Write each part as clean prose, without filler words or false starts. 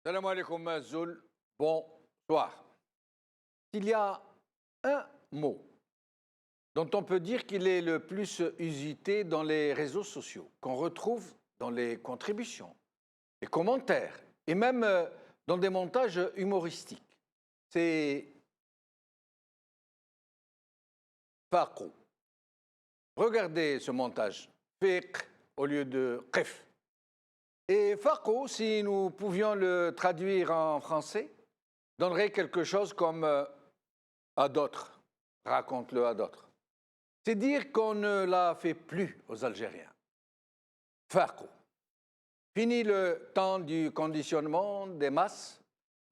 Salam alaikum Mazoul, bonsoir. Il y a un mot dont on peut dire qu'il est le plus usité dans les réseaux sociaux, qu'on retrouve dans les contributions, les commentaires et même dans des montages humoristiques. C'est faqou. Regardez ce montage, fiqh au lieu de qif. Et faqou, si nous pouvions le traduire en français, donnerait quelque chose comme à d'autres, raconte-le à d'autres. C'est dire qu'on ne la fait plus aux Algériens. Faqou. Fini le temps du conditionnement des masses,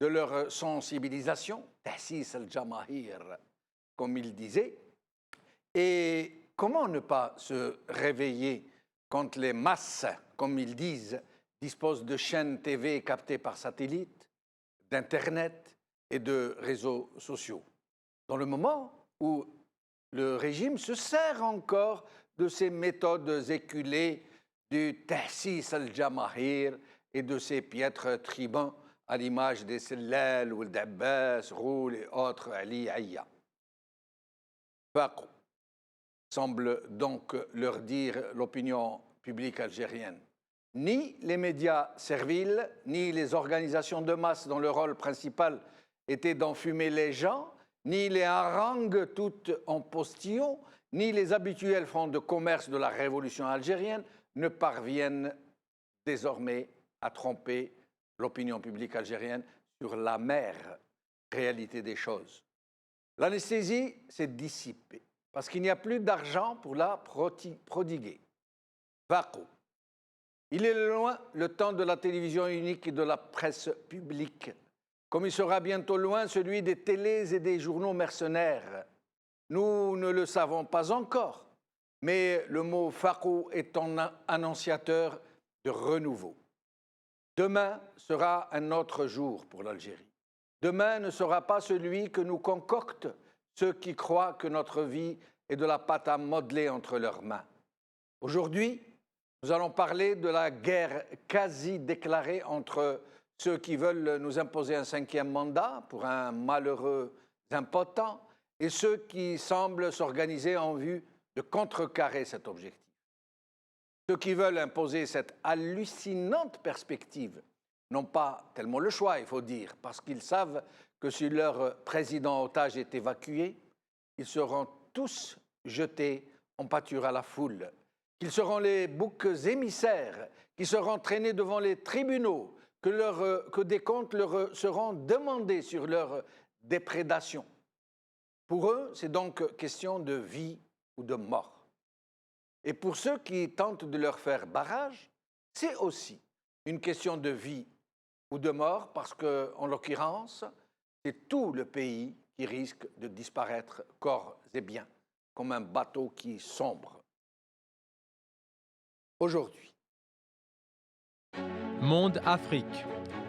de leur sensibilisation, tahsis al-jamahir, comme il disait. Et comment ne pas se réveiller quand les masses, comme ils disent, disposent de chaînes TV captées par satellite, d'Internet et de réseaux sociaux, dans le moment où le régime se sert encore de ces méthodes éculées du tahsis al-jamahir et de ces piètres tribuns à l'image des Sellal, ou d'Abbas, Roul et autres Ali Aya. Faqou semble donc leur dire l'opinion publique algérienne. Ni les médias serviles, ni les organisations de masse dont le rôle principal était d'enfumer les gens, ni les harangues toutes en postillon, ni les habituels fonds de commerce de la révolution algérienne ne parviennent désormais à tromper l'opinion publique algérienne sur l'amère réalité des choses. L'anesthésie s'est dissipée parce qu'il n'y a plus d'argent pour la prodiguer. Faqou. Il est loin le temps de la télévision unique et de la presse publique, comme il sera bientôt loin celui des télés et des journaux mercenaires. Nous ne le savons pas encore, mais le mot faqou est un annonciateur de renouveau. Demain sera un autre jour pour l'Algérie. Demain ne sera pas celui que nous concoctent ceux qui croient que notre vie est de la pâte à modeler entre leurs mains. Aujourd'hui, nous allons parler de la guerre quasi déclarée entre ceux qui veulent nous imposer un 5e mandat pour un malheureux impotent et ceux qui semblent s'organiser en vue de contrecarrer cet objectif. Ceux qui veulent imposer cette hallucinante perspective n'ont pas tellement le choix, il faut dire, parce qu'ils savent que si leur président otage est évacué, ils seront tous jetés en pâture à la foule, qu'ils seront les boucs émissaires, qui seront traînés devant les tribunaux, que des comptes leur seront demandés sur leur déprédation. Pour eux, c'est donc question de vie ou de mort. Et pour ceux qui tentent de leur faire barrage, c'est aussi une question de vie ou de mort, parce qu'en l'occurrence, c'est tout le pays qui risque de disparaître corps et biens, comme un bateau qui sombre. Aujourd'hui. Monde Afrique.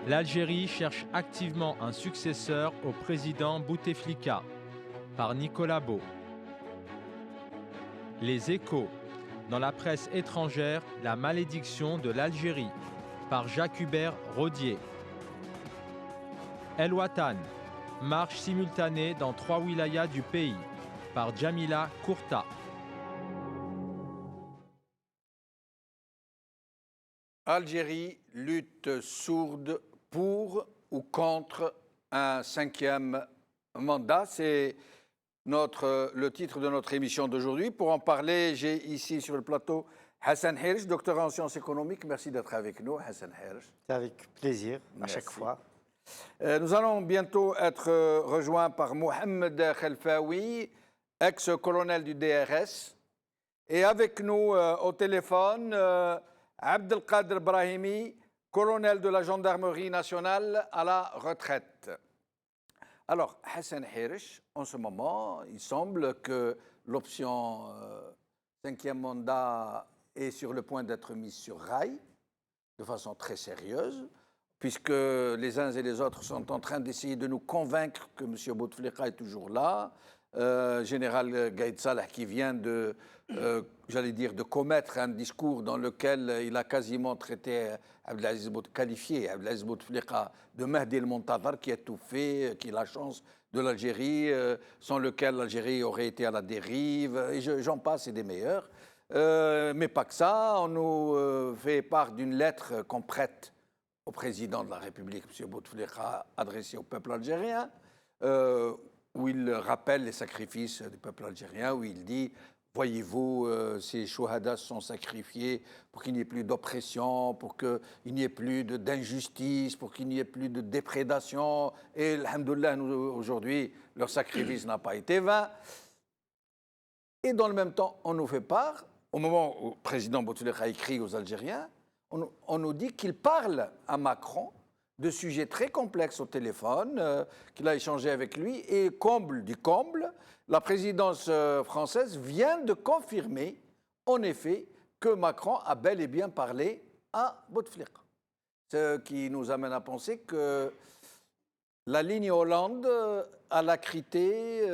L'Algérie cherche activement un successeur au président Bouteflika, par Nicolas Beau. Les Échos. Dans la presse étrangère, la malédiction de l'Algérie, par Jacques-Hubert Rodier. El Watan. Marche simultanée dans 3 wilayas du pays, par Jamila Kourta. Algérie, lutte sourde pour ou contre un 5e mandat. C'est le titre de notre émission d'aujourd'hui. Pour en parler, j'ai ici sur le plateau Hassan Hirsch, docteur en sciences économiques. Merci d'être avec nous, Hassan Hirsch. C'est avec plaisir, à chaque fois. Nous allons bientôt être rejoints par Mohamed Khelfaoui, ex-colonel du DRS. Et avec nous au téléphone, Abdelkader Brahimi, colonel de la gendarmerie nationale à la retraite. Alors, Hassan Hirsch, en ce moment, il semble que l'option 5e mandat est sur le point d'être mise sur rail, de façon très sérieuse, puisque les uns et les autres sont en train d'essayer de nous convaincre que M. Bouteflika est toujours là, général Gaïd Salah, qui vient de, j'allais dire, de commettre un discours dans lequel il a quasiment traité Abdelaziz qualifié Abdelaziz Bouteflika de Mahdi el-Montadar, qui a tout fait, qui est la chance de l'Algérie, sans lequel l'Algérie aurait été à la dérive, et j'en passe, et des meilleurs. Mais pas que ça, on nous fait part d'une lettre qu'on prête au président de la République, M. Bouteflika, adressée au peuple algérien, où il rappelle les sacrifices du peuple algérien, où il dit « Voyez-vous, ces chouhadas sont sacrifiés pour qu'il n'y ait plus d'oppression, pour qu'il n'y ait plus d'injustice, pour qu'il n'y ait plus de déprédation. Et, alhamdoulilah, aujourd'hui, leur sacrifice n'a pas été vain. » Et dans le même temps, on nous fait part, au moment où le président Bouteflika écrit aux Algériens, on nous dit qu'il parle à Macron de sujets très complexes au téléphone, qu'il a échangé avec lui, et comble du comble, la présidence française vient de confirmer, en effet, que Macron a bel et bien parlé à Bouteflika. Ce qui nous amène à penser que la ligne Hollande a l'acrité,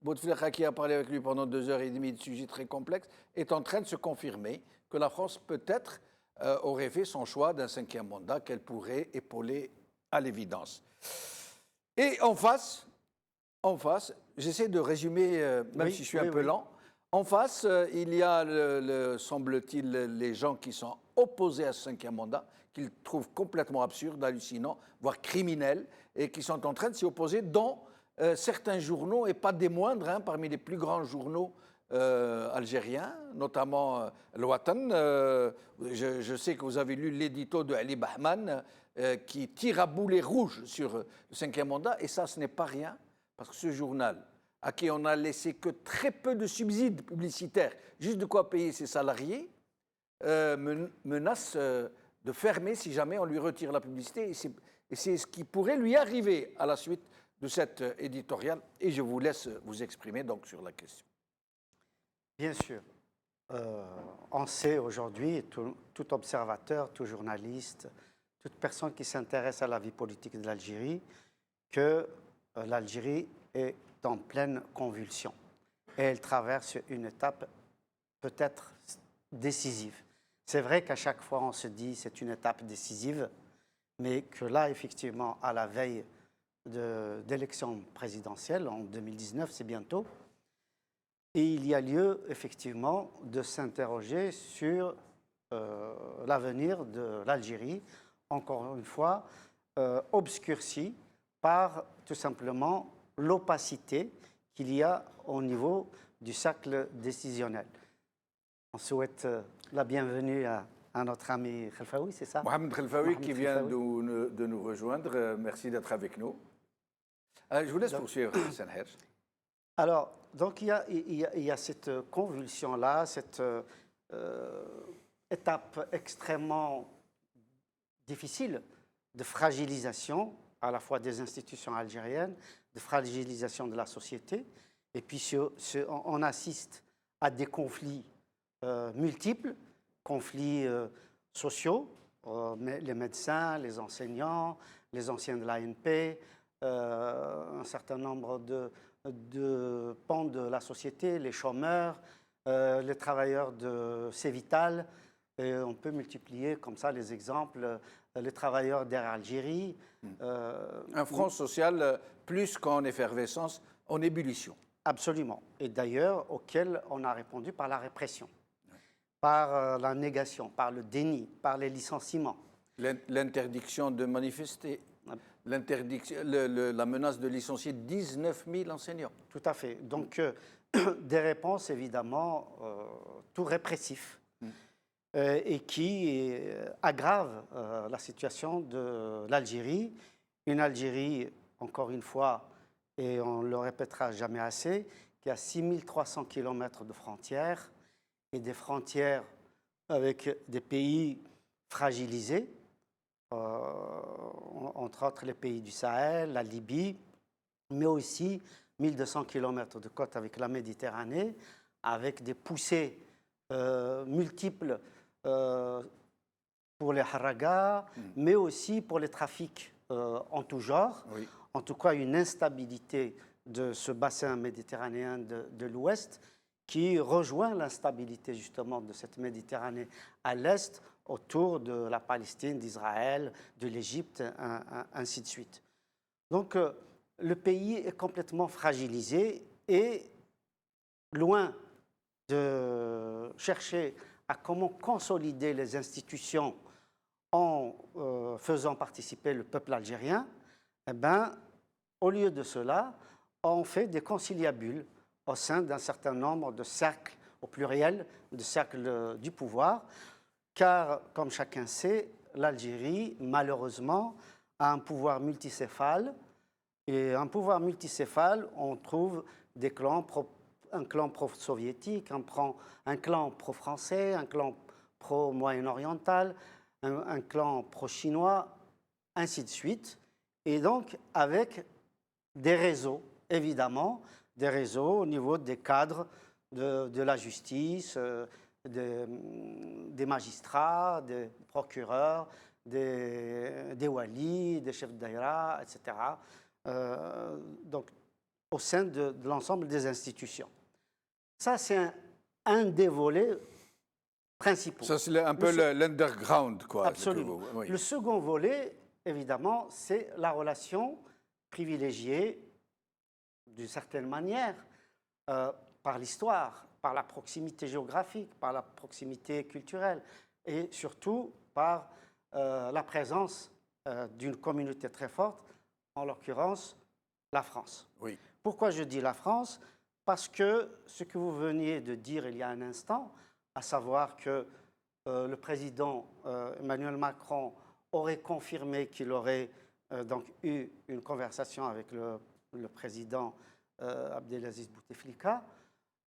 Bouteflika, qui a parlé avec lui pendant 2h30 de sujets très complexes, est en train de se confirmer que la France peut-être aurait fait son choix d'un 5e mandat qu'elle pourrait épauler à l'évidence. Et en face, j'essaie de résumer, même si je suis un peu lent, en face, il y a, semble-t-il, les gens qui sont opposés à ce 5e mandat, qu'ils trouvent complètement absurde, hallucinant, voire criminel, et qui sont en train de s'y opposer dans certains journaux, et pas des moindres, parmi les plus grands journaux algériens, notamment Le Watan. Je sais que vous avez lu l'édito de Ali Bahman qui tire à boulet rouge sur le 5e mandat, et ça, ce n'est pas rien, parce que ce journal, à qui on a laissé que très peu de subsides publicitaires, juste de quoi payer ses salariés, menace de fermer si jamais on lui retire la publicité. Et c'est ce qui pourrait lui arriver à la suite de cet éditorial. Et je vous laisse vous exprimer donc sur la question. Bien sûr. On sait aujourd'hui, tout observateur, tout journaliste, toute personne qui s'intéresse à la vie politique de l'Algérie, que l'Algérie est en pleine convulsion. Et elle traverse une étape peut-être décisive. C'est vrai qu'à chaque fois, on se dit c'est une étape décisive, mais que là, effectivement, à la veille d'élections présidentielles, en 2019, c'est bientôt, et il y a lieu, effectivement, de s'interroger sur l'avenir de l'Algérie, encore une fois, obscurci par tout simplement l'opacité qu'il y a au niveau du cercle décisionnel. On souhaite la bienvenue à notre ami Khelfaoui, c'est ça? Mohamed Khelfaoui, qui vient de nous rejoindre. Merci d'être avec nous. Je vous laisse poursuivre, Hassan Herj. Alors, donc il y a cette convulsion-là, cette étape extrêmement difficile de fragilisation à la fois des institutions algériennes, de fragilisation de la société. Et puis on assiste à des conflits multiples, conflits sociaux, les médecins, les enseignants, les anciens de l'ANP, un certain nombre de pans de la société, les chômeurs, les travailleurs de Cévital. Et on peut multiplier comme ça les exemples, les travailleurs d'Air Algérie. Un front social plus qu'en effervescence, en ébullition. Absolument. Et d'ailleurs, auquel on a répondu par la répression, par la négation, par le déni, par les licenciements. L'interdiction de manifester, la menace de licencier 19 000 enseignants. Tout à fait. Donc, des réponses évidemment tout répressifs et qui aggravent la situation de l'Algérie. Une Algérie, encore une fois, et on ne le répétera jamais assez, qui a 6300 km de frontières et des frontières avec des pays fragilisés, entre autres les pays du Sahel, la Libye, mais aussi 1200 km de côte avec la Méditerranée, avec des poussées multiples pour les haragas, mais aussi pour les trafics en tout genre. Oui. En tout cas, une instabilité de ce bassin méditerranéen de l'Ouest qui rejoint l'instabilité justement de cette Méditerranée à l'Est autour de la Palestine, d'Israël, de l'Égypte, ainsi de suite. Donc le pays est complètement fragilisé et loin de chercher à comment consolider les institutions en faisant participer le peuple algérien, eh ben, au lieu de cela, on fait des conciliabules au sein d'un certain nombre de cercles, au pluriel, de cercles du pouvoir, car, comme chacun sait, l'Algérie, malheureusement, a un pouvoir multicéphale, et un pouvoir multicéphale, on trouve des clans un clan pro-soviétique, un clan pro-français, un clan pro-moyen-oriental, un clan pro-chinois, ainsi de suite. Et donc, avec des réseaux, évidemment, des réseaux au niveau des cadres de la justice, des magistrats, des procureurs, des walis, des chefs d'aïra, etc. Donc, au sein de l'ensemble des institutions. Ça, c'est un des volets principaux. Ça, c'est un peu l'underground, quoi. Absolument. Oui. Le second volet, évidemment, c'est la relation privilégiée, d'une certaine manière, par l'histoire, par la proximité géographique, par la proximité culturelle et surtout par la présence d'une communauté très forte, en l'occurrence la France. Oui. Pourquoi je dis la France? Parce que ce que vous veniez de dire il y a un instant, à savoir que le président Emmanuel Macron aurait confirmé qu'il aurait donc eu une conversation avec le président Abdelaziz Bouteflika.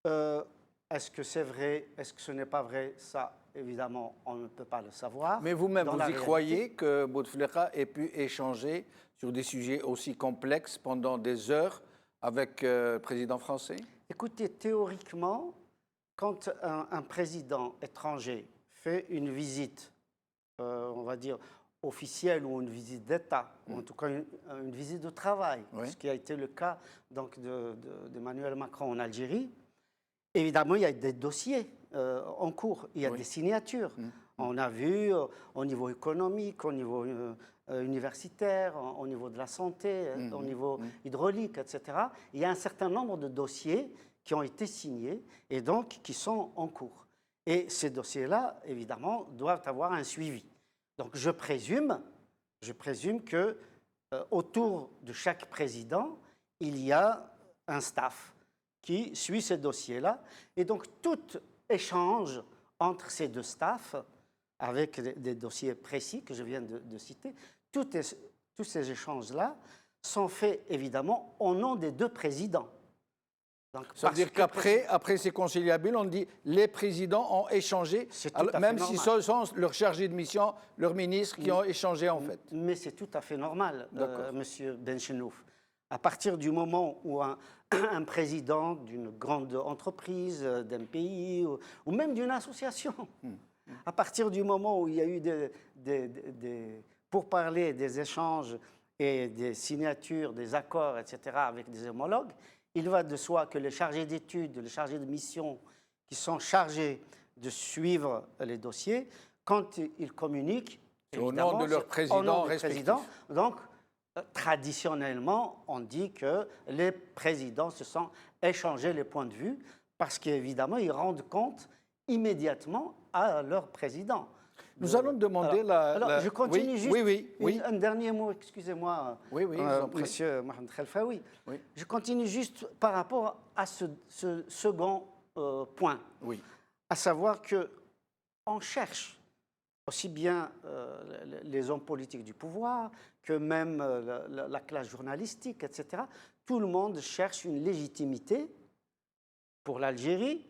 Est-ce que c'est vrai? Est-ce que ce n'est pas vrai? Ça, évidemment, on ne peut pas le savoir. Mais vous-même, vous y croyez que Bouteflika ait pu échanger sur des sujets aussi complexes pendant des heures avec le président français? Écoutez, théoriquement, quand un président étranger fait une visite, on va dire, officielle ou une visite d'État, ou en tout cas une visite de travail, ce qui a été le cas d'Emmanuel Macron en Algérie, évidemment, il y a des dossiers en cours, il y a des signatures. On a vu au niveau économique, au niveau universitaire, au niveau de la santé, au niveau hydraulique, etc. Il y a un certain nombre de dossiers qui ont été signés et donc qui sont en cours. Et ces dossiers-là, évidemment, doivent avoir un suivi. Donc je présume que autour de chaque président, il y a un staff qui suit ces dossiers-là. Et donc tout échange entre ces deux staffs, avec des dossiers précis que je viens de citer, tous ces échanges-là sont faits évidemment au nom des deux présidents. Donc, ça veut dire qu'après ces conciliabules, on dit les présidents ont échangé, même si ce sont leurs chargés de mission, leurs ministres qui ont échangé en fait. Mais c'est tout à fait normal, Monsieur Benchenouf. À partir du moment où un président d'une grande entreprise, d'un pays ou même d'une association, à partir du moment où il y a eu des pourparlers, des échanges et des signatures, des accords, etc., avec des homologues, il va de soi que les chargés d'études, les chargés de mission qui sont chargés de suivre les dossiers, quand ils communiquent, au nom de leur président respectif. Donc, traditionnellement, on dit que les présidents se sont échangés les points de vue parce qu'évidemment, ils rendent compte immédiatement à leur président. Nous allons demander alors, je continue juste un dernier mot, excusez-moi, monsieur Mohamed Khelfaoui. Je continue juste par rapport à ce second point, à savoir qu'on cherche aussi bien les hommes politiques du pouvoir que même la classe journalistique, etc. Tout le monde cherche une légitimité pour l'Algérie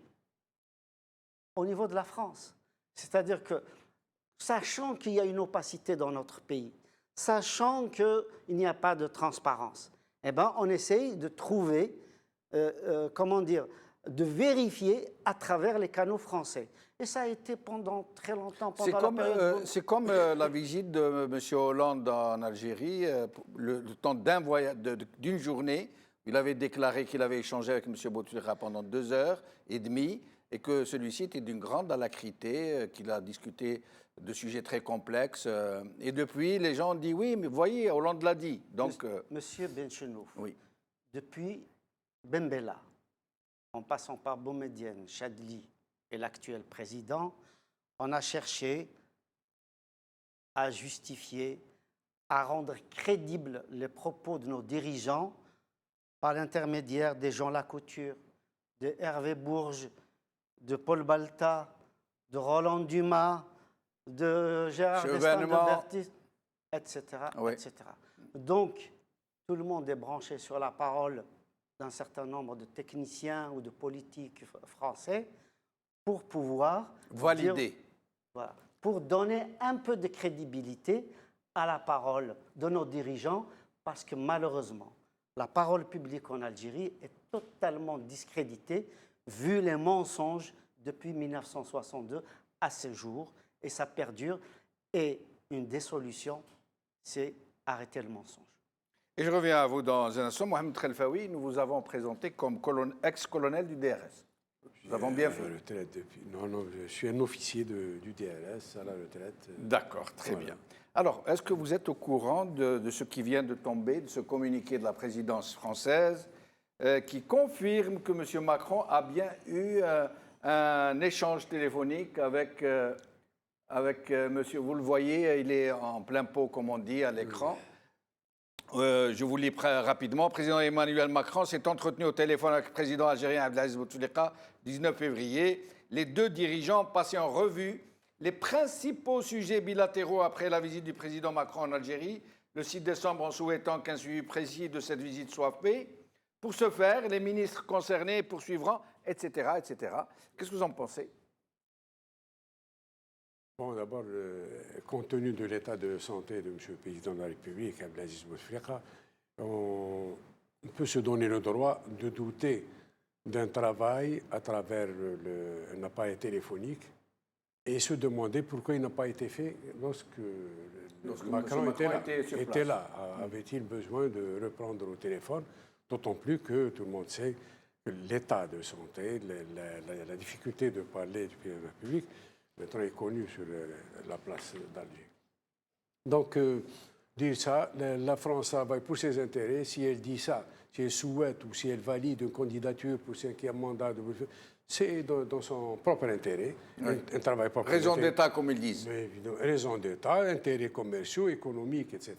au niveau de la France. C'est-à-dire que, sachant qu'il y a une opacité dans notre pays, sachant qu'il n'y a pas de transparence, eh ben, on essaye de trouver, de vérifier à travers les canaux français. Et ça a été pendant très longtemps. C'est comme la visite de M. Hollande en Algérie, le temps d'une journée Il avait déclaré qu'il avait échangé avec M. Bouteflika pendant 2h30 et que celui-ci était d'une grande alacrité, qu'il a discuté de sujets très complexes. Et depuis, les gens ont dit oui, mais vous voyez, Hollande l'a dit. Donc, Monsieur Benchenouf, oui. depuis Ben Bella, en passant par Boumedienne, Chadli et l'actuel président, on a cherché à justifier, à rendre crédibles les propos de nos dirigeants par l'intermédiaire des Jean Lacouture, de Hervé Bourges, de Paul Balta, de Roland Dumas, de Gérard Destin de Bertis, etc., Oui. etc. Donc, tout le monde est branché sur la parole d'un certain nombre de techniciens ou de politiques français pour pouvoir Valider. Voilà, pour donner un peu de crédibilité à la parole de nos dirigeants, parce que malheureusement, la parole publique en Algérie est totalement discréditée, vu les mensonges depuis 1962 à ce jour, et ça perdure. Et une des solutions, c'est arrêter le mensonge. Et je reviens à vous dans un instant. Mohamed Khelfaoui, nous vous avons présenté comme ex-colonel du DRS. Nous avons bien fait. Retraite depuis... Non, je suis un officier du DRS à la retraite. D'accord, très Voilà. bien. Alors, est-ce que vous êtes au courant de ce qui vient de tomber, de ce communiqué de la présidence française qui confirme que M. Macron a bien eu un échange téléphonique avec monsieur, vous le voyez, il est en plein pot, comme on dit, à l'écran. Je vous lis rapidement. Le président Emmanuel Macron s'est entretenu au téléphone avec le président algérien Abdelaziz Bouteflika, 19 février. Les deux dirigeants passaient en revue les principaux sujets bilatéraux après la visite du président Macron en Algérie, le 6 décembre, en souhaitant qu'un suivi précis de cette visite soit fait. Pour ce faire, les ministres concernés poursuivront, etc., etc. Qu'est-ce que vous en pensez? Bon, d'abord, compte tenu de l'état de santé de M. le Président de la République, Abdelaziz Bouteflika, on peut se donner le droit de douter d'un travail à travers un appareil téléphonique et se demander pourquoi il n'a pas été fait lorsque Macron était là. Avait-il besoin de reprendre au téléphone? D'autant plus que tout le monde sait que l'état de santé, la difficulté de parler du président de la République, maintenant est connu sur la place d'Alger. Donc, dire ça, la France travaille pour ses intérêts. Si elle dit ça, si elle souhaite ou si elle valide une candidature pour 5e mandat, c'est dans son propre intérêt, oui. un travail propre. Raison d'État, comme ils disent. Mais évidemment, raison d'État, intérêts commerciaux, économiques, etc.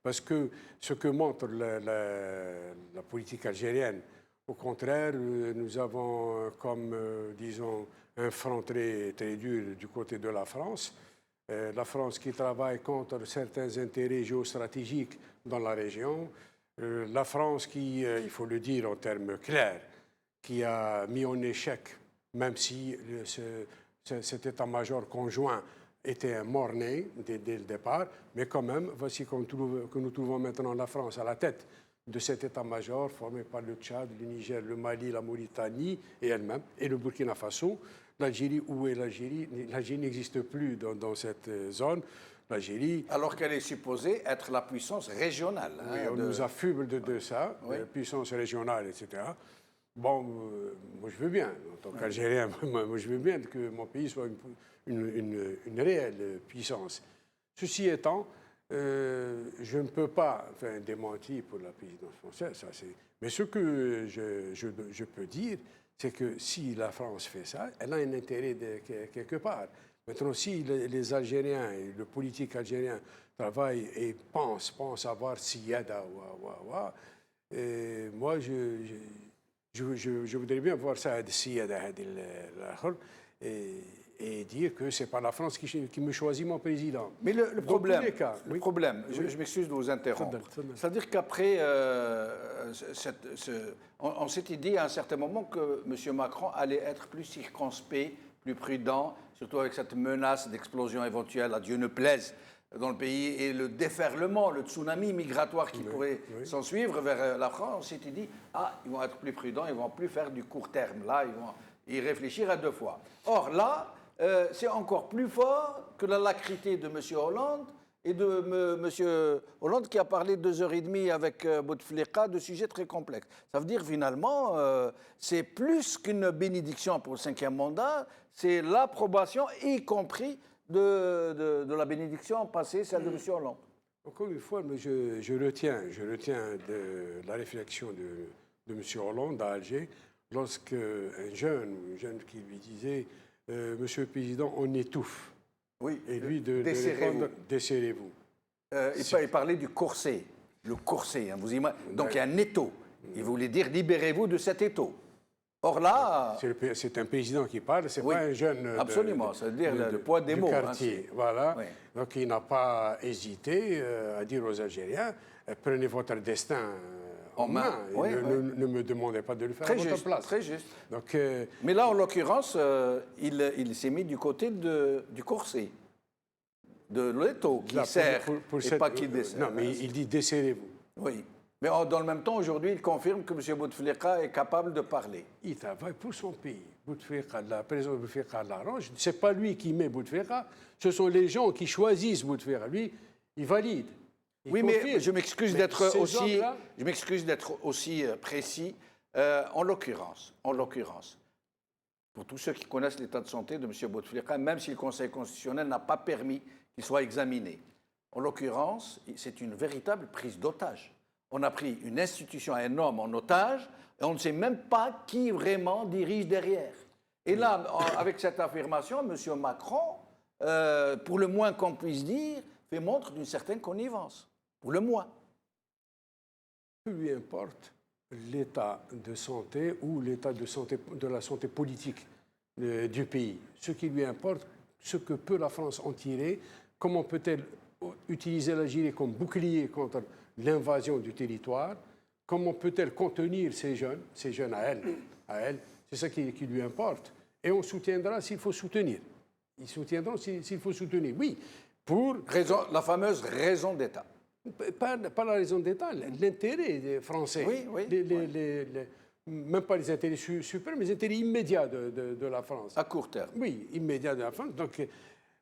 Parce que ce que montre la politique algérienne, au contraire, nous avons comme, disons, un front très, très dur du côté de la France. La France qui travaille contre certains intérêts géostratégiques dans la région. La France qui, il faut le dire en termes clairs, qui a mis en échec, même si cet état-major conjoint était un mort-né dès le départ, mais quand même, voici que nous trouvons maintenant la France à la tête de cet état-major formé par le Tchad, le Niger, le Mali, la Mauritanie et elle-même, et le Burkina Faso. L'Algérie, où est l'Algérie? L'Algérie n'existe plus dans cette zone. L'Algérie... Alors qu'elle est supposée être la puissance régionale. Oui, on nous affuble de ça, oui. Puissance régionale, etc. Bon, moi je veux bien, en tant qu'Algérien, moi je veux bien que mon pays soit une réelle puissance. Ceci étant, je ne peux pas faire un démenti pour la présidence française, ça c'est... Mais ce que je peux dire, c'est que si la France fait ça, elle a un intérêt quelque part. Maintenant, si les Algériens et le politique algérien travaillent et pensent avoir siyada moi je voudrais bien voir ça de siyada et dire que c'est pas la France qui me choisit mon président. Mais le problème, oui. je m'excuse de vous interrompre, c'est-à-dire qu'après, on s'était dit à un certain moment que M. Macron allait être plus circonspect, plus prudent, surtout avec cette menace d'explosion éventuelle, à Dieu ne plaise, dans le pays, et le déferlement, le tsunami migratoire qui pourrait s'en suivre vers la France. On s'était dit, ils vont être plus prudents, ils ne vont plus faire du court terme, là, ils vont y réfléchir à deux fois. Or, là, c'est encore plus fort que la lacrité de M. Hollande et de M. Hollande qui a parlé 2h30 avec Bouteflika de sujets très complexes. Ça veut dire finalement, c'est plus qu'une bénédiction pour le 5e mandat, c'est l'approbation, y compris de la bénédiction passée, celle de M. Hollande. Encore une fois, je retiens de la réflexion de M. Hollande à Alger, lorsque un jeune qui lui disait Monsieur le Président, on étouffe. Oui, et lui de desserrez-vous. répondre desserrez-vous. Il parlait du corset, le corset. Hein, donc il y a un étau. Il voulait dire libérez-vous de cet étau. Or là, c'est un président qui parle, c'est pas un jeune. Absolument, ça veut dire le poids des mots. Quartier, voilà. Oui. Donc il n'a pas hésité à dire aux Algériens prenez votre destin en main. Oui, ne me demandez pas de le faire très à votre juste, place. Très juste. Donc, mais là, en l'occurrence, il s'est mis du côté du corset, de l'étau qui serre et pas qui dessert. Non, mais il dit desserrez-vous. Oui. Mais dans le même temps, aujourd'hui, il confirme que M. Bouteflika est capable de parler. Il travaille pour son pays. Bouteflika, la présidence de Bouteflika l'arrange. Ce n'est pas lui qui met Bouteflika, ce sont les gens qui choisissent Bouteflika. Lui, il valide. Oui, mais je m'excuse d'être aussi précis. En l'occurrence, pour tous ceux qui connaissent l'état de santé de M. Bouteflika, même si le Conseil constitutionnel n'a pas permis qu'il soit examiné, en l'occurrence, c'est une véritable prise d'otage. On a pris une institution, un homme en otage, et on ne sait même pas qui vraiment dirige derrière. Et là, avec cette affirmation, M. Macron, pour le moins qu'on puisse dire, fait montre d'une certaine connivence. Pour le moins. Peu lui importe l'état de santé ou l'état de la santé politique du pays. Ce qui lui importe, ce que peut la France en tirer, comment peut-elle utiliser l'Algérie comme bouclier contre l'invasion du territoire, comment peut-elle contenir ces jeunes à elle, c'est ça qui lui importe. Et on soutiendra s'il faut soutenir. Ils soutiendront s'il faut soutenir, oui, pour... La fameuse raison d'État. Pas la raison d'État, l'intérêt français. Oui. Même pas les intérêts suprêmes, mais les intérêts immédiats de la France. À court terme. Oui, immédiats de la France. Donc,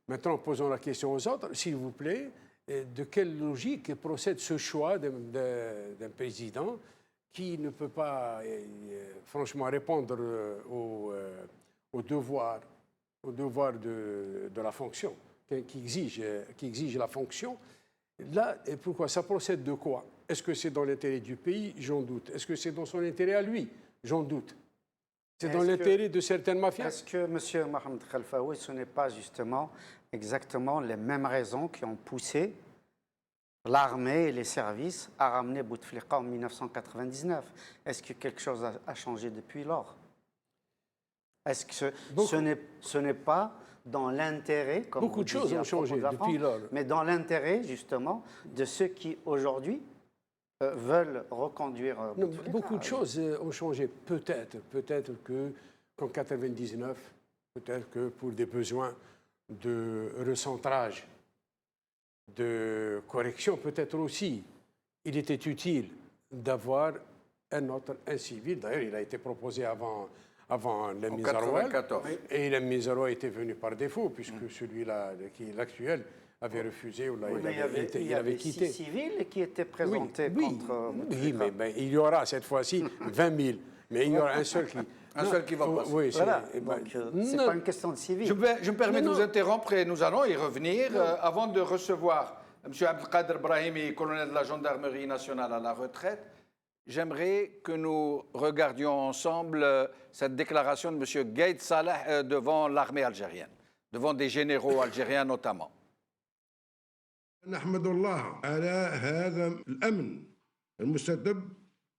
maintenant, posons la question aux autres, s'il vous plaît, de quelle logique procède ce choix d'un président qui ne peut pas, franchement, répondre au devoir de la fonction, qui exige la fonction. Là, et pourquoi? Ça procède de quoi? Est-ce que c'est dans l'intérêt du pays? J'en doute. Est-ce que c'est dans son intérêt à lui? J'en doute. C'est dans l'intérêt de certaines mafias? Est-ce que, M. Mohamed Khalfaoui, ce n'est pas justement exactement les mêmes raisons qui ont poussé l'armée et les services à ramener Bouteflika en 1999? Est-ce que quelque chose a changé depuis lors? Est-ce que ce n'est pas dans l'intérêt, comme beaucoup de choses ont changé depuis lors, mais dans l'intérêt justement de ceux qui aujourd'hui veulent reconduire Bouteflika? Beaucoup de choses ont changé. Peut-être que qu'en 1999, peut-être que pour des besoins de recentrage, de correction, peut-être aussi, il était utile d'avoir un civil. D'ailleurs, il a été proposé avant les Misarouel. Et les Misarouel était venu par défaut, puisque celui-là, qui est l'actuel, avait refusé ou il avait quitté. 6 civils qui étaient présentés contre Bouteflika. Oui, mais il y aura cette fois-ci 20 000. Mais il y aura un seul qui... Un seul qui va passer. Oui, voilà. Donc, ce n'est pas une question de civils. Je me permets de vous interrompre et nous allons y revenir. Avant de recevoir M. Abdelkader Brahimi, colonel de la gendarmerie nationale à la retraite, j'aimerais que nous regardions ensemble cette déclaration de M. Gaïd Salah devant l'armée algérienne, devant des généraux algériens notamment. نحمد الله على هذا الأمن المستتب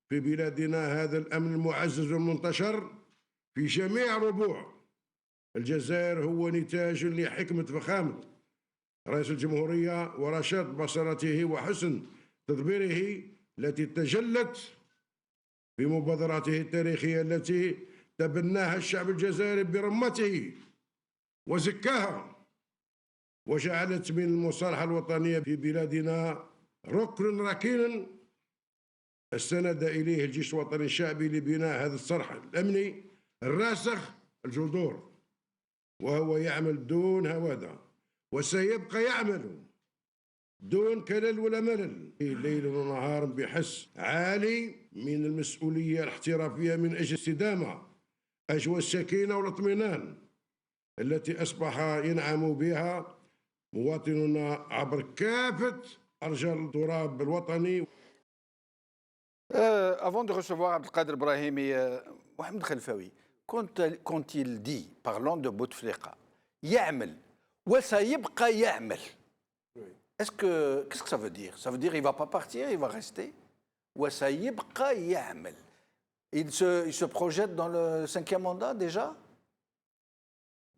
في بلادنا، هذا الأمن المعزز والمنتشر في جميع ربوع الجزائر، هو نتاج لحكمة فخامة رئيس الجمهورية ورشاد بصرته وحسن تدبيره التي تجلت في مبادراته التاريخية التي تبناها الشعب الجزائري برمته وزكاها، وجعلت من المصالحة الوطنية في بلادنا ركن ركينا استند إليه الجيش الوطني الشعبي لبناء هذا الصرح الأمني الراسخ الجذور، وهو يعمل دون هوادة وسيبقى يعمل دون كلل ولا ملل ليل ونهار بحس عالي من المسؤولية الاحترافية من أجل استدامة أجواء السكينة والاطمئنان التي أصبح ينعم بها مواطننا عبر كافة أرجاء التراب الوطني. Avant de recevoir Abdelkader Brahimi, Mohamed Khelfaoui, quand il dit, parlant de Bouteflika, يعمل وسيبقى يعمل. Qu'est-ce que ça veut dire? Ça veut dire qu'il ne va pas partir, il va rester. وسيبقى يعمل. Il se projette dans le 5e mandat déjà?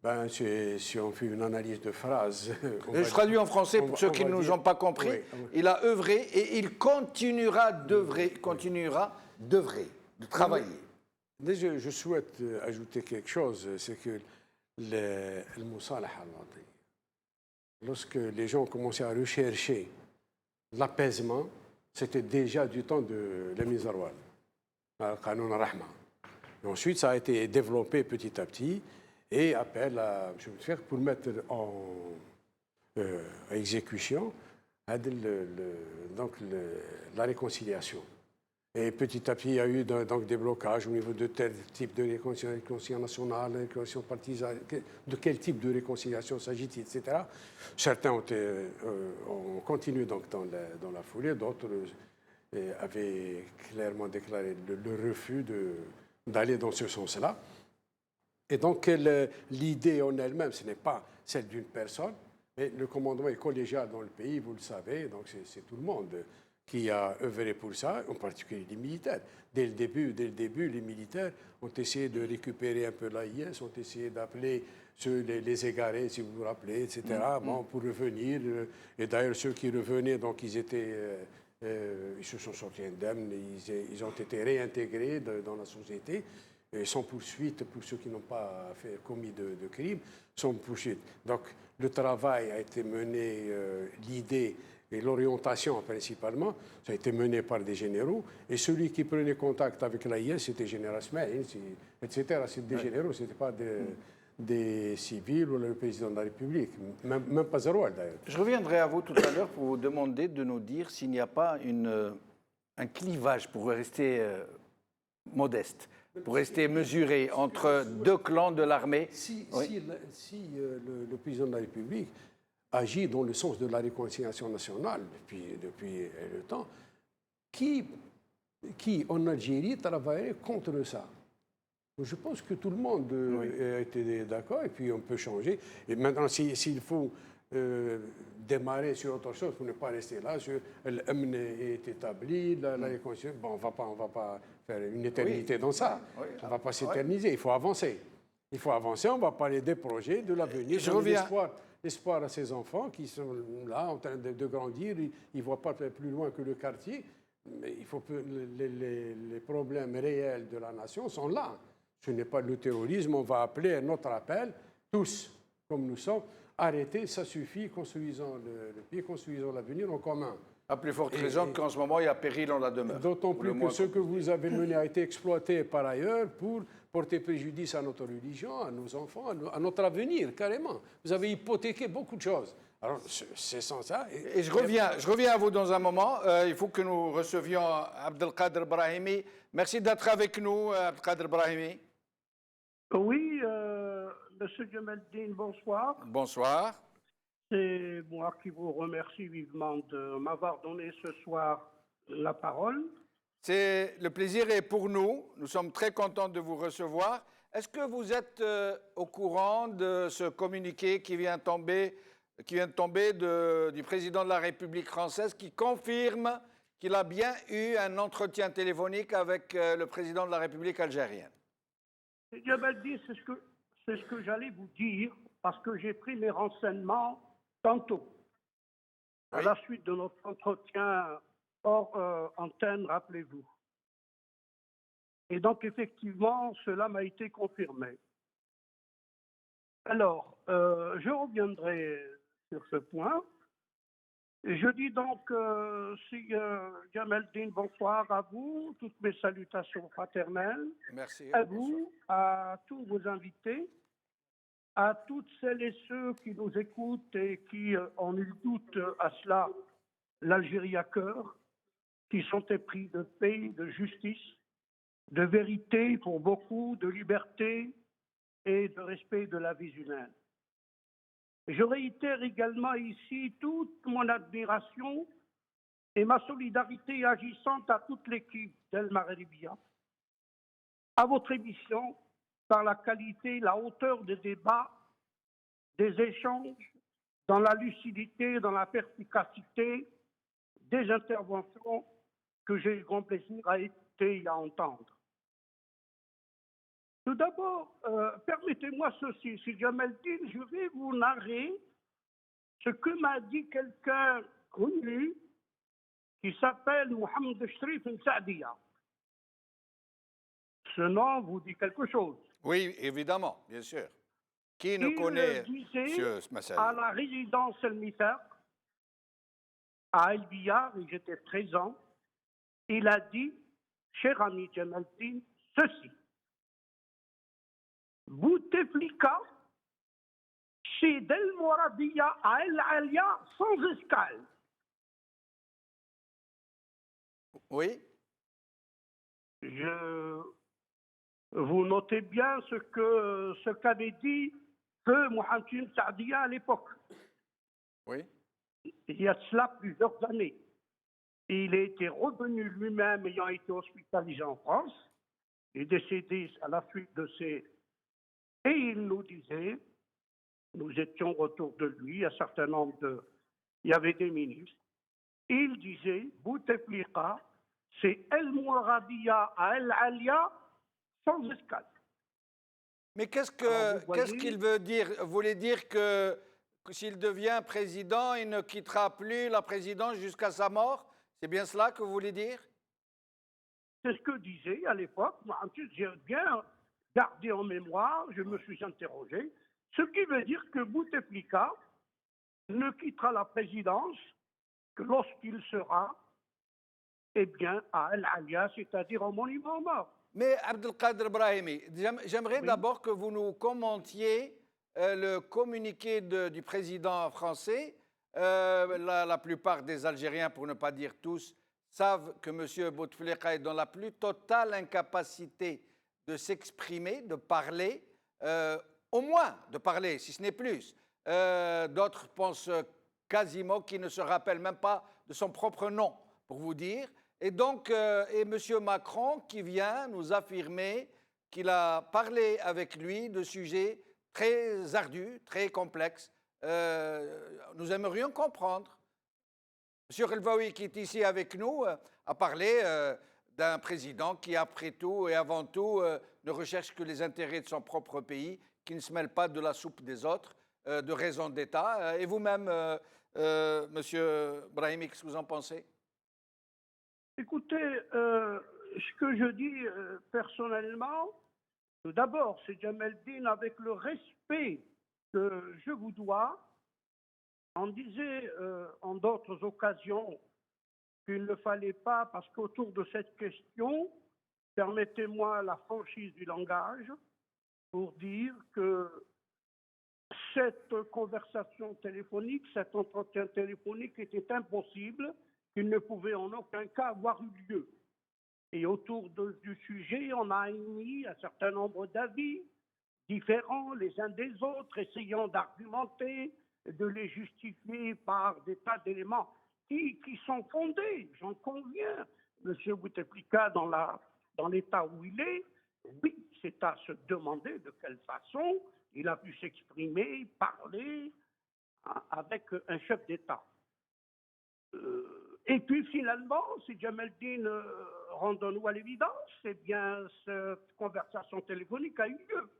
Ben, si on fait une analyse de phrases... Je traduis en français pour ceux qui ne nous ont pas compris. Oui, oui. Il a œuvré et il continuera d'œuvrer, de travailler. Déjà, je souhaite ajouter quelque chose, c'est que le Moussalaha al-Wati, lorsque les gens ont commencé à rechercher l'apaisement, c'était déjà du temps de l'Émir Zarwan, al-Qanoun al-Rahma. Ensuite, ça a été développé petit à petit et appel à M. Bouteflika pour mettre à exécution la réconciliation. Et petit à petit, il y a eu donc des blocages au niveau de tel type de réconciliation nationale, réconciliation partisane, de quel type de réconciliation s'agit-il, etc. Certains ont continué donc dans la foulée, d'autres avaient clairement déclaré le refus d'aller dans ce sens-là. Et donc, l'idée en elle-même, ce n'est pas celle d'une personne, mais le commandement est collégial dans le pays, vous le savez, donc c'est tout le monde qui a œuvré pour ça, en particulier les militaires. Dès le début, les militaires ont essayé de récupérer un peu l'AIS, ont essayé d'appeler les égarés, si vous vous rappelez, etc., bon, pour revenir. Et d'ailleurs, ceux qui revenaient, donc ils se sont sortis indemnes, ils ont été réintégrés dans la société. Et sans poursuite pour ceux qui n'ont pas commis de crimes, sans poursuite. Donc le travail a été mené, l'idée et l'orientation principalement, ça a été mené par des généraux. Et celui qui prenait contact avec l'AIS, c'était Général Smaïl, etc. C'était des généraux, ce n'était pas des civils ou le président de la République, même pas Zaroual d'ailleurs. Je reviendrai à vous tout à l'heure pour vous demander de nous dire s'il n'y a pas un clivage, pour rester modeste, pour rester mesuré entre deux clans de l'armée. Si le président de la République agit dans le sens de la réconciliation nationale depuis le temps, qui en Algérie travaillerait contre ça? Je pense que tout le monde a été d'accord et puis on peut changer. Et maintenant, s'il faut démarrer sur autre chose pour ne pas rester là, l'AMN est établi, la réconciliation, bon, on va pas faire une éternité dans ça. On ne va pas s'éterniser, il faut avancer. Il faut avancer, on va parler des projets, de l'avenir. Je reviens. L'espoir à ces enfants qui sont là en train de grandir, ils ne voient pas plus loin que le quartier. Mais il faut que les problèmes réels de la nation sont là. Ce n'est pas le terrorisme, on va appeler un autre appel, tous, comme nous sommes, arrêtez, ça suffit, construisons le pays, construisons l'avenir en commun. À plus forte raison qu'en ce moment, il y a péril en la demeure. D'autant plus que ce que vous avez mené a été exploité par ailleurs pour porter préjudice à notre religion, à nos enfants, à notre avenir, carrément. Vous avez hypothéqué beaucoup de choses. Alors, c'est sans ça. Et je reviens à vous dans un moment. Il faut que nous recevions Abdelkader Brahimi. Merci d'être avec nous, Abdelkader Brahimi. Oui, Monsieur Djemeldine, bonsoir. Bonsoir. C'est moi qui vous remercie vivement de m'avoir donné ce soir la parole. Le plaisir est pour nous. Nous sommes très contents de vous recevoir. Est-ce que vous êtes au courant de ce communiqué qui vient de tomber du président de la République française qui confirme qu'il a bien eu un entretien téléphonique avec le président de la République algérienne? Djemeldine, c'est ce que j'allais vous dire parce que j'ai pris mes renseignements tantôt. Oui. À la suite de notre entretien hors antenne, rappelez-vous. Et donc, effectivement, cela m'a été confirmé. Alors, je reviendrai sur ce point. Et je dis donc, Djemeldine, bonsoir à vous, toutes mes salutations fraternelles. Merci. À vous, à tous vos invités, à toutes celles et ceux qui nous écoutent et qui ont eu doute à cela l'Algérie à cœur, qui sont épris de paix, de justice, de vérité pour beaucoup, de liberté et de respect de la vie humaine. Je réitère également ici toute mon admiration et ma solidarité agissante à toute l'équipe d'El Maghribia, à votre émission, par la qualité, la hauteur des débats, des échanges, dans la lucidité, dans la perspicacité des interventions que j'ai eu grand plaisir à écouter et à entendre. Tout d'abord, permettez-moi ceci, si Jamel-Din, je vais vous narrer ce que m'a dit quelqu'un connu qui s'appelle Mohamed Shrif Sadia. Ce nom vous dit quelque chose. Oui, évidemment, bien sûr. Qui ne Il connaît disait M. Massali? à la résidence El Mithaq, à El Biyar, et j'étais présent, il a dit, cher ami Jamel-Din, ceci. Bouteflika, chez Del Mouradia à El Alia, sans escale. Oui. Vous notez bien ce qu'avait dit que Mohamed Saadia à l'époque. Oui. Il y a de cela plusieurs années. Il était revenu lui-même ayant été hospitalisé en France, et décédé à la suite de ses... Et il nous disait, nous étions autour de lui, un certain nombre de... Il y avait des ministres. Il disait, Bouteflika, c'est El Mouradia à El Alia, sans escale. Mais qu'est-ce voyez, qu'il veut dire? Vous voulez dire que s'il devient président, il ne quittera plus la présidence jusqu'à sa mort? C'est bien cela que vous voulez dire? c'est ce que disait à l'époque. Ensuite, j'ai bien gardé en mémoire, je me suis interrogé, ce qui veut dire que Bouteflika ne quittera la présidence que lorsqu'il sera, eh bien, à El Alia, c'est-à-dire au monument mort. Mais Abdelkader Brahimi, j'aimerais Oui. d'abord que vous nous commentiez le communiqué du président français. La plupart des Algériens, pour ne pas dire tous, savent que M. Bouteflika est dans la plus totale incapacité de s'exprimer, de parler, au moins de parler, si ce n'est plus. D'autres pensent quasiment qu'il ne se rappelle même pas de son propre nom, pour vous dire. Et donc, M. Macron qui vient nous affirmer qu'il a parlé avec lui de sujets très ardus, très complexes. Nous aimerions comprendre. M. Relvaoui, qui est ici avec nous, a parlé d'un président qui, après tout et avant tout, ne recherche que les intérêts de son propre pays, qui ne se mêle pas de la soupe des autres, de raison d'État. Et vous-même, M. Brahimi, qu'est-ce que vous en pensez? Écoutez, ce que je dis personnellement, tout d'abord, c'est Jamel-Din, avec le respect que je vous dois, on disait en d'autres occasions qu'il ne fallait pas, parce qu'autour de cette question, permettez-moi la franchise du langage, pour dire que cette conversation téléphonique, cet entretien téléphonique était impossible, qu'il ne pouvait en aucun cas avoir eu lieu. Et autour du sujet, on a émis un certain nombre d'avis différents les uns des autres, essayant d'argumenter, de les justifier par des tas d'éléments qui sont fondés, j'en conviens. M. Bouteflika, dans l'état où il est, oui, c'est à se demander de quelle façon il a pu s'exprimer, parler avec un chef d'État. Et puis finalement, si Jamel-Din rend-nous à l'évidence, eh bien cette conversation téléphonique a eu lieu.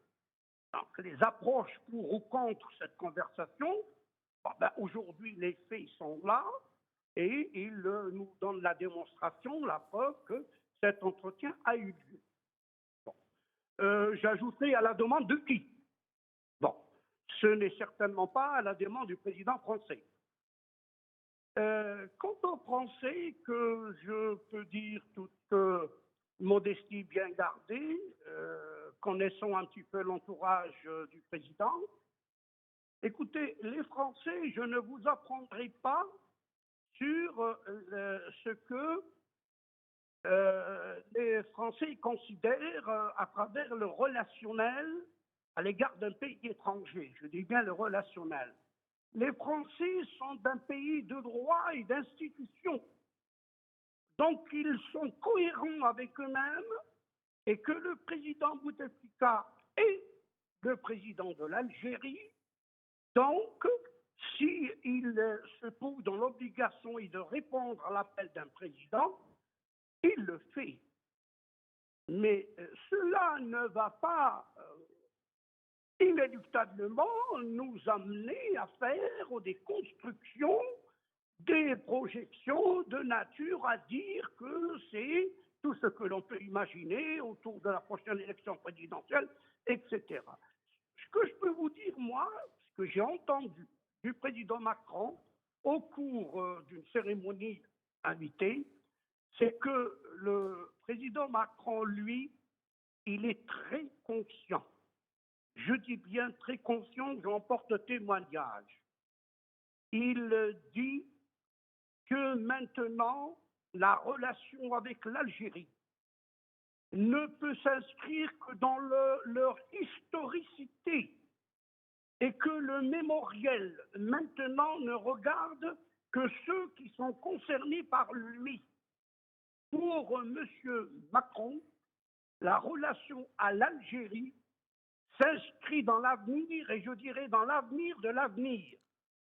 Donc les approches pour ou contre cette conversation, aujourd'hui les faits sont là et ils nous donnent la démonstration, la preuve que cet entretien a eu lieu. Bon. J'ajouterai à la demande de qui? Bon, ce n'est certainement pas à la demande du président français. Quant aux Français, que je peux dire toute modestie bien gardée, connaissant un petit peu l'entourage du président, écoutez, les Français, je ne vous apprendrai pas sur ce que les Français considèrent à travers le relationnel à l'égard d'un pays étranger. Je dis bien le relationnel. Les Français sont d'un pays de droit et d'institutions. Donc, ils sont cohérents avec eux-mêmes et que le président Bouteflika est le président de l'Algérie. Donc, s'il se trouve dans l'obligation de répondre à l'appel d'un président, il le fait. Mais cela ne va pas inéluctablement nous amener à faire des constructions, des projections de nature à dire que c'est tout ce que l'on peut imaginer autour de la prochaine élection présidentielle, etc. Ce que je peux vous dire, moi, ce que j'ai entendu du président Macron au cours d'une cérémonie invitée, c'est que le président Macron, lui, il est très conscient. Je dis bien très conscient, j'en porte témoignage. Il dit que maintenant, la relation avec l'Algérie ne peut s'inscrire que dans leur historicité et que le mémoriel maintenant ne regarde que ceux qui sont concernés par lui. Pour M. Macron, la relation à l'Algérie s'inscrit dans l'avenir, et je dirais dans l'avenir de l'avenir.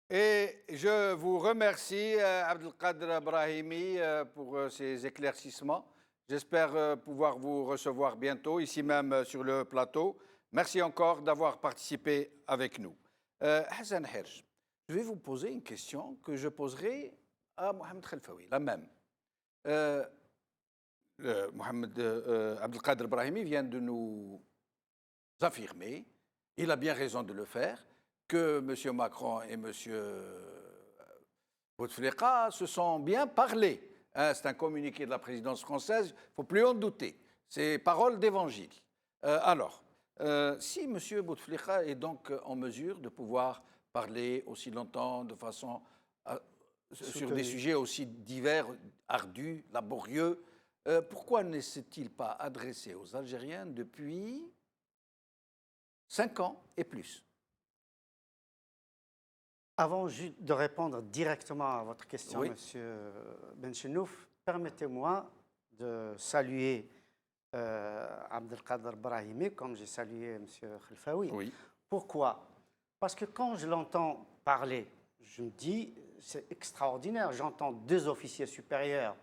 Et je vous remercie, Abdelkader Brahimi, pour ces éclaircissements. J'espère pouvoir vous recevoir bientôt, ici même sur le plateau. Merci encore d'avoir participé avec nous. Hassan Herj, je vais vous poser une question que je poserai à Mohamed Khelfaoui, la même. Mohamed Abdelkader Brahimi vient de nous affirmer, il a bien raison de le faire, que M. Macron et M. Bouteflika se sont bien parlé. Hein, c'est un communiqué de la présidence française, il ne faut plus en douter. C'est parole d'évangile. Si M. Bouteflika est donc en mesure de pouvoir parler aussi longtemps, de façon sur des sujets aussi divers, ardus, laborieux, pourquoi ne s'est-il pas adressé aux Algériens depuis 5 ans et plus? Avant de répondre directement à votre question, Oui. Monsieur Benchenouf, permettez-moi de saluer Abdelkader Brahimi, comme j'ai salué Monsieur Khelfaoui. Oui. Pourquoi? Parce que quand je l'entends parler, je me dis, c'est extraordinaire. J'entends 2 officiers supérieurs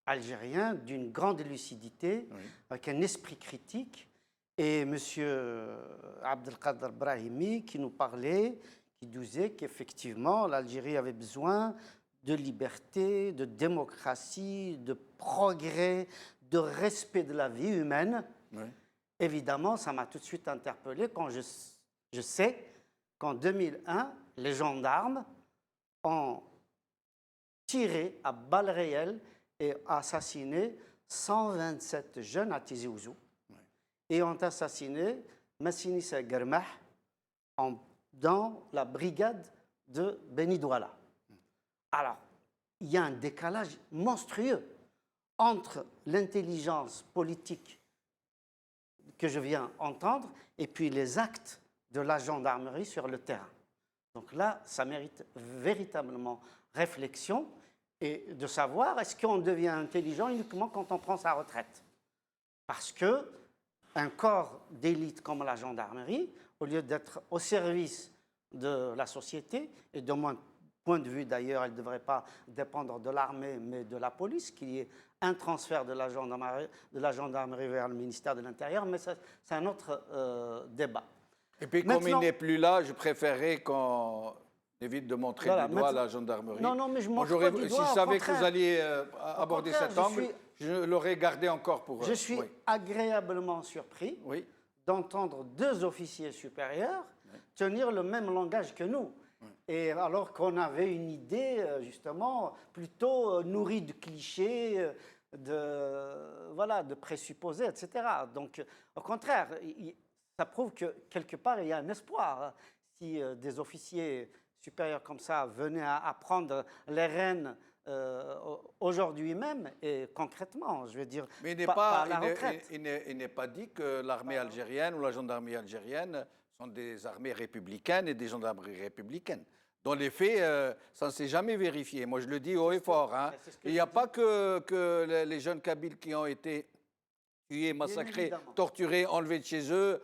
algériens d'une grande lucidité, Oui. avec un esprit critique, et M. Abdelkader Brahimi qui nous parlait, qui disait qu'effectivement l'Algérie avait besoin de liberté, de démocratie, de progrès, de respect de la vie humaine. Oui. Évidemment, ça m'a tout de suite interpellé quand je sais qu'en 2001, les gendarmes ont tiré à balles réelles et assassiné 127 jeunes à Tizi Ouzou. Oui. Et ont assassiné Massini Germah dans la brigade de Beni Douala. Alors, il y a un décalage monstrueux entre l'intelligence politique que je viens entendre et puis les actes de la gendarmerie sur le terrain. Donc là, ça mérite véritablement réflexion et de savoir est-ce qu'on devient intelligent uniquement quand on prend sa retraite. Parce qu'un corps d'élite comme la gendarmerie, au lieu d'être au service de la société, et de mon point de vue d'ailleurs, elle ne devrait pas dépendre de l'armée, mais de la police, qu'il y ait un transfert de la gendarmerie vers le ministère de l'Intérieur, mais c'est un autre débat. Et puis, comme il n'est plus là, je préférerais qu'on évite de montrer du doigt la gendarmerie. Non, mais je montre pas du doigt. Si je savais que vous alliez aborder cet angle, je l'aurais gardé encore pour... Je suis agréablement surpris d'entendre 2 officiers supérieurs tenir le même langage que nous. Et alors qu'on avait une idée, justement, plutôt nourrie de clichés, de présupposés, etc. Donc, au contraire, ça prouve que, quelque part, il y a un espoir. Si des officiers supérieurs comme ça venaient à prendre les rênes aujourd'hui même, et concrètement, je veux dire, Mais pas à la retraite. il n'est pas dit que l'armée algérienne ou la gendarmerie algérienne sont des armées républicaines et des gendarmeries républicaines. Dans les faits, ça ne s'est jamais vérifié. Moi, je le dis haut et fort. Hein. Il n'y a pas que les jeunes Kabyles qui ont été tués, massacrés, torturés, enlevés de chez eux.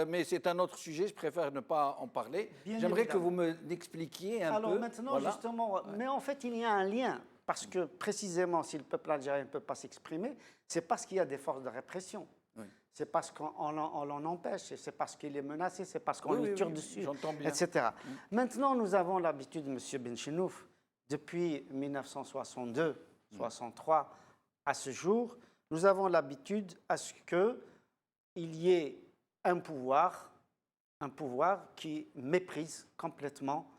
Mais c'est un autre sujet, je préfère ne pas en parler. J'aimerais que vous m'expliquiez un peu. Alors maintenant, justement, mais en fait, il y a un lien. Parce que précisément, si le peuple algérien ne peut pas s'exprimer, c'est parce qu'il y a des forces de répression. Oui. C'est parce qu'on l'en empêche, c'est parce qu'il est menacé, c'est parce qu'on lui tire dessus, etc. Maintenant, nous avons l'habitude, M. Benchenouf, depuis 1962-63 à ce jour, nous avons l'habitude à ce qu'il y ait un pouvoir qui méprise complètement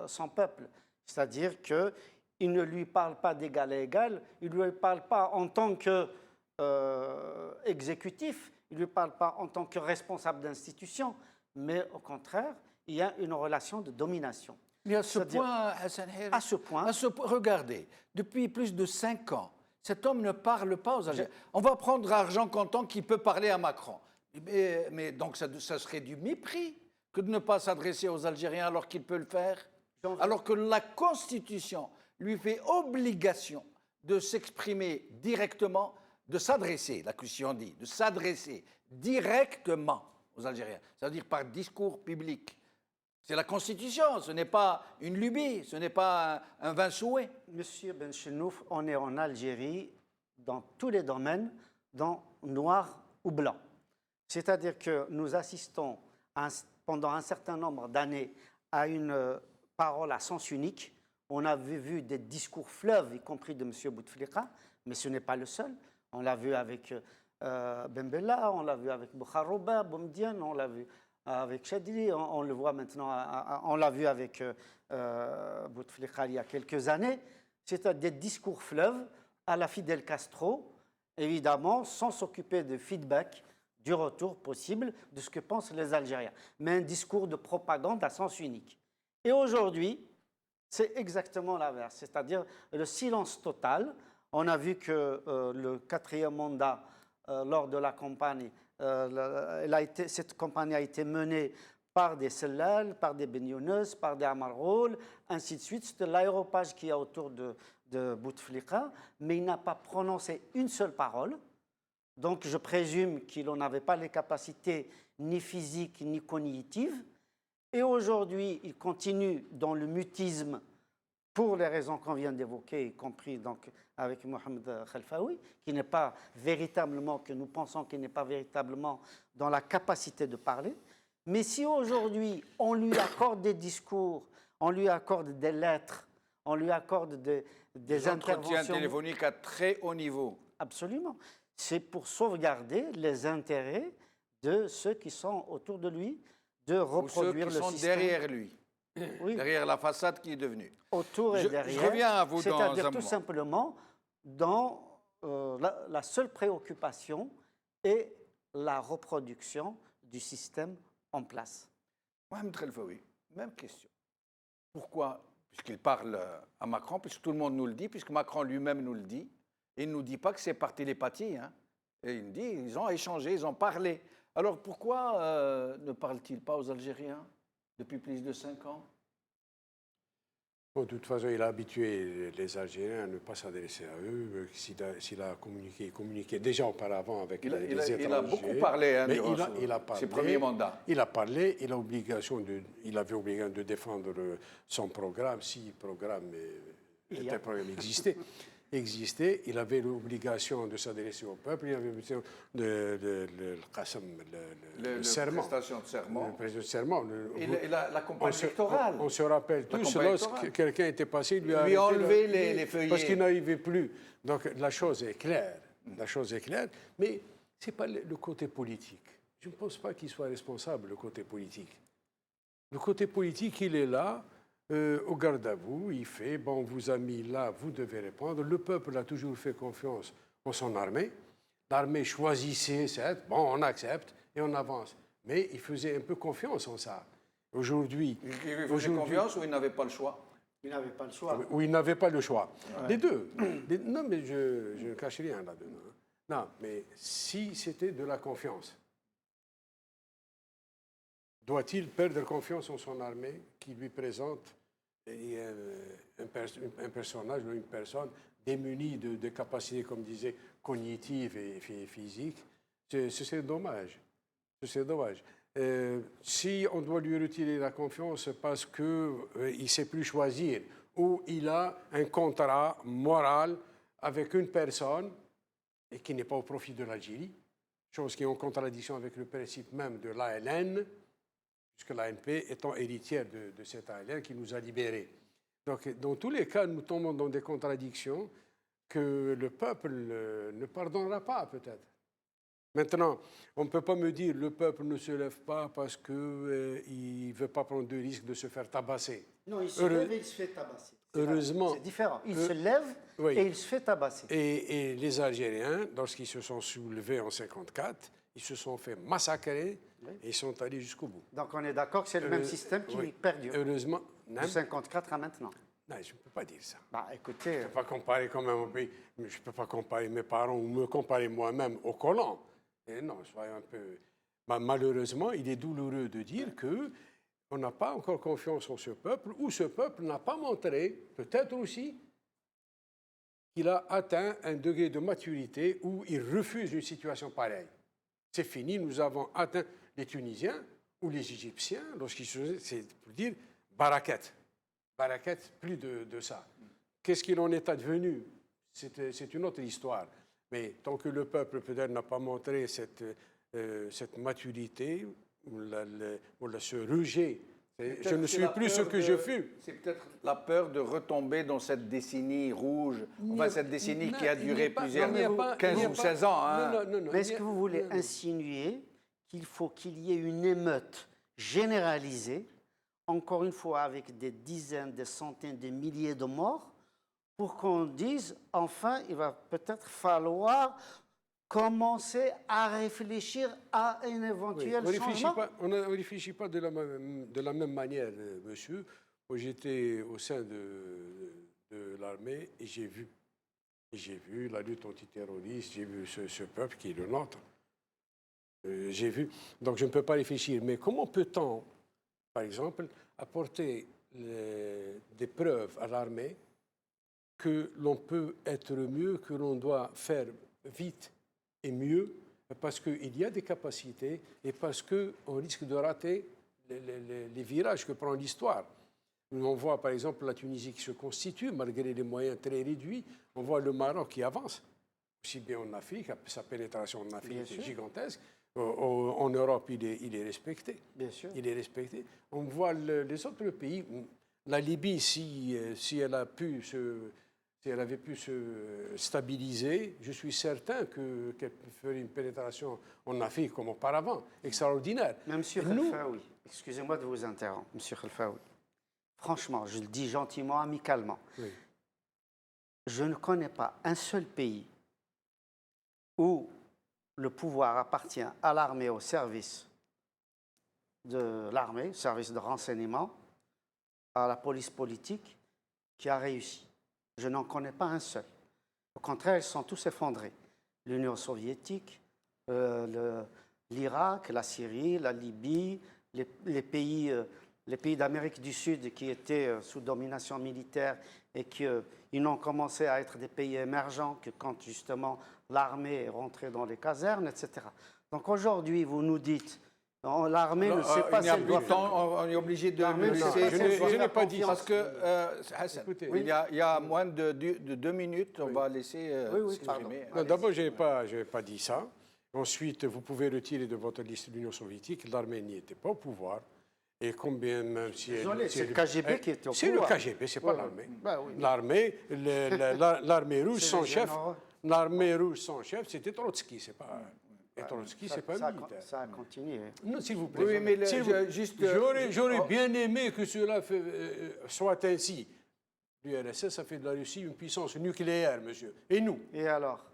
son peuple. C'est-à-dire qu'il ne lui parle pas d'égal à égal, il ne lui parle pas en tant qu'exécutif, il ne lui parle pas en tant que responsable d'institution, mais au contraire, il y a une relation de domination. Mais à ce point, Hassan Herri, regardez, depuis plus de 5 ans, cet homme ne parle pas aux Algériens. On va prendre Argent Comptant qui peut parler à Macron. Mais donc ça serait du mépris que de ne pas s'adresser aux Algériens alors qu'il peut le faire, alors que la Constitution lui fait obligation de s'exprimer directement, de s'adresser, la Constitution dit, de s'adresser directement aux Algériens, c'est-à-dire par discours public. C'est la Constitution, ce n'est pas une lubie, ce n'est pas un vain souhait. Monsieur Benchenouf, on est en Algérie dans tous les domaines, dans noir ou blanc. C'est-à-dire que nous assistons pendant un certain nombre d'années à une parole à sens unique. On a vu des discours fleuves, y compris de M. Bouteflika, mais ce n'est pas le seul. On l'a vu avec Ben Bella, on l'a vu avec Bouharouba, Boumediene, on l'a vu avec Chadli, on le voit maintenant, on l'a vu avec Bouteflika il y a quelques années. C'est des discours fleuves à la Fidel Castro, évidemment, sans s'occuper de feedback, du retour possible de ce que pensent les Algériens. Mais un discours de propagande à sens unique. Et aujourd'hui, c'est exactement l'inverse, c'est-à-dire le silence total. On a vu que le 4e mandat, lors de la campagne, cette campagne a été menée par des Sellal, par des Benyounès, par des Amarol, ainsi de suite. C'était l'aéropage qui est autour de Bouteflika, mais il n'a pas prononcé une seule parole. Donc je présume qu'il n'en avait pas les capacités ni physiques ni cognitives. Et aujourd'hui, il continue dans le mutisme pour les raisons qu'on vient d'évoquer, y compris donc avec Mohamed Khelfaoui, qui n'est pas véritablement, que nous pensons qu'il n'est pas véritablement dans la capacité de parler. Mais si aujourd'hui on lui accorde des discours, on lui accorde des lettres, on lui accorde des interventions téléphoniques à très haut niveau. Absolument. C'est pour sauvegarder les intérêts de ceux qui sont autour de lui, de reproduire le système. Ou ceux qui sont derrière lui, derrière la façade qui est devenue. Autour et derrière. Je reviens à vous dans un moment. C'est-à-dire tout simplement dans la seule préoccupation est la reproduction du système en place. Mohamed Khelfaoui, même question. Pourquoi, puisqu'il parle à Macron, puisque tout le monde nous le dit, puisque Macron lui-même nous le dit, il ne nous dit pas que c'est par télépathie. Hein. Et il nous dit ils ont échangé, ils ont parlé. Alors pourquoi ne parle-t-il pas aux Algériens depuis plus de 5 ans? Bon, de toute façon, il a habitué les Algériens à ne pas s'adresser à eux. S'il a communiqué déjà auparavant avec les étrangers. Il a beaucoup parlé durant ses premiers mandats. Il a parlé, il avait obligation de défendre son programme, si programme existait, il avait l'obligation de s'adresser au peuple, il avait l'obligation le serment. Prestation de serment. Le prestation de serment. Et la campagne électorale. On se rappelle tous, lorsque quelqu'un était passé, il lui a enlevé les feuillets. Parce qu'il n'arrivait plus. Donc la chose est claire. La chose est claire, mais ce n'est pas le côté politique. Je ne pense pas qu'il soit responsable, le côté politique. Le côté politique, il est là. Au garde à vous, il fait, bon, on vous a mis là, vous devez répondre. Le peuple a toujours fait confiance en son armée. L'armée choisissait, bon, on accepte et on avance. Mais il faisait un peu confiance en ça. Aujourd'hui... Il faisait confiance ou il n'avait pas le choix? Vous n'avez pas le choix. où ils n'avaient pas le choix. Les deux. Non, mais je ne cache rien là-dedans. Non, mais si c'était de la confiance, doit-il perdre confiance en son armée qui lui présente un personnage ou une personne démunie de capacités, comme disait, cognitives et physiques? C'est dommage. C'est dommage. Si on doit lui retirer la confiance parce qu'il ne sait plus choisir, ou il a un contrat moral avec une personne et qui n'est pas au profit de l'Algérie, chose qui est en contradiction avec le principe même de l'ALN, puisque l'ANP étant héritière de cette ALN qui nous a libérés. Donc, dans tous les cas, nous tombons dans des contradictions que le peuple ne pardonnera pas, peut-être. Maintenant, on ne peut pas me dire que le peuple ne se lève pas parce qu'il ne veut pas prendre de risque de se faire tabasser. Non, il se lève et il se fait tabasser. Heureusement. C'est différent. Il se lève oui. et il se fait tabasser. Et les Algériens, lorsqu'ils se sont soulevés en 1954, ils se sont fait massacrer et ils sont allés jusqu'au bout. Donc on est d'accord que c'est le même système qui perdure. Heureusement. De 1954 à maintenant. Non, je ne peux pas dire ça. Bah, écoutez, Je ne peux pas comparer quand même au pays. Je ne peux pas comparer mes parents ou me comparer moi-même aux colons. Et non, soyons un peu... Malheureusement, il est douloureux de dire que on n'a pas encore confiance en ce peuple, ou ce peuple n'a pas montré, peut-être aussi, qu'il a atteint un degré de maturité où il refuse une situation pareille. C'est fini, nous avons atteint les Tunisiens ou les Égyptiens, lorsqu'ils se... C'est pour dire baraquette. Baraquette, plus de ça. Qu'est-ce qu'il en est advenu? C'est une autre histoire. Mais tant que le peuple peut-être n'a pas montré cette maturité ou ce rejet, je ne suis plus ce que je fus. C'est peut-être la peur de retomber dans cette décennie rouge, enfin cette décennie qui a duré plusieurs 15 ou 16 ans. Hein. Non, mais est-ce que vous voulez insinuer qu'il faut qu'il y ait une émeute généralisée, encore une fois avec des dizaines, des centaines, des milliers de morts, pour qu'on dise, enfin, il va peut-être falloir commencer à réfléchir à un éventuel changement? On ne réfléchit pas de la même manière, monsieur. J'étais au sein de l'armée et j'ai vu la lutte antiterroriste, j'ai vu ce peuple qui est le nôtre. J'ai vu. Donc je ne peux pas réfléchir. Mais comment peut-on, par exemple, apporter des preuves à l'armée que l'on peut être mieux, que l'on doit faire vite et mieux, parce qu'il y a des capacités et parce qu'on risque de rater les virages que prend l'histoire. On voit par exemple la Tunisie qui se constitue, malgré les moyens très réduits. On voit le Maroc qui avance, aussi bien en Afrique, sa pénétration en Afrique est gigantesque. En Europe, il est respecté. Bien sûr. Il est respecté. On voit les autres pays. La Libye, si elle avait pu se stabiliser, je suis certain qu'elle ferait une pénétration en Afrique comme auparavant, extraordinaire. Mais M. Khelfaoui, excusez-moi de vous interrompre, M. Khelfaoui. Franchement, je le dis gentiment, amicalement. Oui. Je ne connais pas un seul pays où le pouvoir appartient à l'armée, au service de l'armée, service de renseignement, à la police politique, qui a réussi. Je n'en connais pas un seul. Au contraire, ils sont tous effondrés. L'Union soviétique, l'Irak, la Syrie, la Libye, les pays d'Amérique du Sud qui étaient sous domination militaire et qui n'ont commencé à être des pays émergents que quand justement l'armée est rentrée dans les casernes, etc. Donc aujourd'hui, vous nous dites, l'armée ne sait pas si elle doit faire... On est obligé de L'armée le ne laisser. sait pas si elle doit je n'ai faire pas dit confiance. Parce que, Hassan, Écoutez, il y a moins de 2 minutes, on va laisser s'exprimer. Non, d'abord, je n'ai pas dit ça. Ensuite, vous pouvez retirer de votre liste l'Union soviétique. L'Armée n'y était pas au pouvoir. Et combien même si... Désolé, c'est le KGB qui était au pouvoir. C'est le KGB, ce n'est pas l'armée. Ben oui. L'armée rouge, C'est son les chef, généraux. l'armée rouge, son chef, c'était Trotsky. C'est pas... Et Trotsky, c'est pas militaire. Ça a continué. Non, s'il vous plaît. Oui, mais juste... J'aurais bien aimé que cela soit ainsi. L'URSS a fait de la Russie une puissance nucléaire, monsieur. Et nous? Et alors?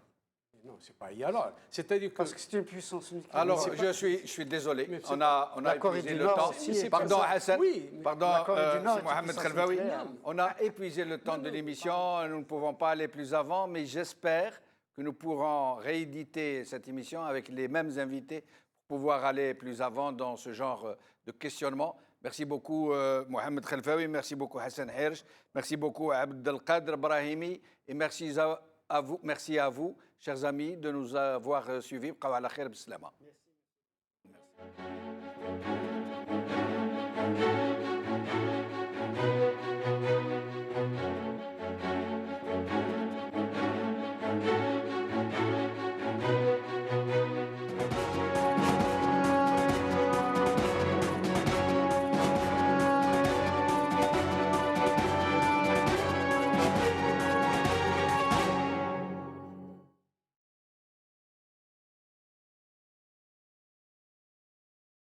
Non, c'est pas y alors. C'est-à-dire que... Parce que c'est une puissance unique. Alors, je suis désolé. Mais On a La Corée épuisé du le Nord temps. aussi est Pardon, puissance- Hassan. Oui, mais Pardon, la Corée du Nord est une Mohamed puissance Khelfaoui. nucléaire. On a épuisé le temps de l'émission. Nous ne pouvons pas aller plus avant, mais j'espère que nous pourrons rééditer cette émission avec les mêmes invités pour pouvoir aller plus avant dans ce genre de questionnement. Merci beaucoup, Mohamed Khelfaoui. Merci beaucoup, Hassan Hirsch. Merci beaucoup, Abdelkader Brahimi. Et merci à vous, chers amis, de nous avoir suivis. Bqaw ala khair, bislama. Merci.